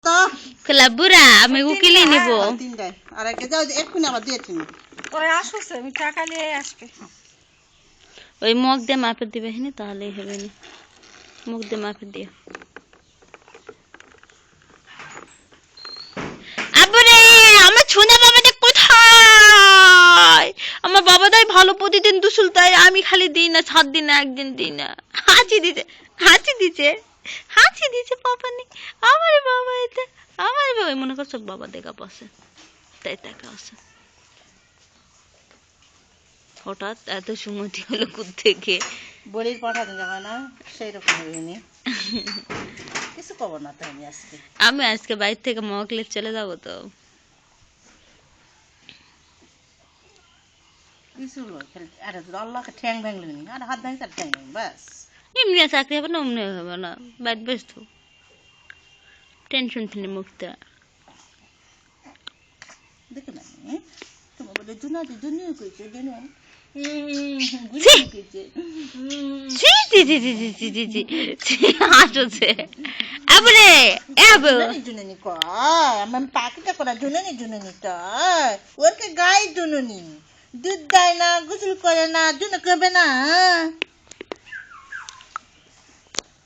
তো বুড়া আমি উকিলে নিব তিনটায় আর একে যাও এক্ষুনি আবার দিয়ে তুমি ওই আসছে আমি টাকা নিয়ে আসবে ওই মগ দিয়ে মাপে দিবে হ্যাঁ তাহলেই হবে না মুখ দিয়ে মাপে দিও আবুরে আমার ছোনা বাবাটা কোথায় আমার বাবাটাই ভালো প্রতিদিন দুসুল তাই আমি খালি দিই না 7 দিন না একদিন দিই না হাঁচি দিছে বাবা নেই আমার বাবা এটা আমার বাবা মনে করছে বাবা দেখা পাশে তাই টাকা আছে হঠাৎ এত সুমতি হলো কোত্থেকে বলির পাঠাতে যাবে না সেই রকম হয়নি কিছু খবর না তাই আমি আজকে বাইরে থেকে মকলে চলে যাব তো কিছু আরে আল্লাহকে ঠ্যাং ভাঙলি নি আর হাত ভাঙি তার ঠ্যাং ভাঙি বাস এমনি চাকরি হবে না অমনি হবে না বাইরে ব্যস্ত টেনশন থেকে মুক্ত দেখে না তোমার বলে দুনিয়া কইছে দুনিয়া হাসছে আবুরে আবু জুনুনি কয় আমার পাখিটা করা জুনুনি তো ওরকে গায়ে জুনুনি দুধ দেয় না গোসল করে না জুনু করবে না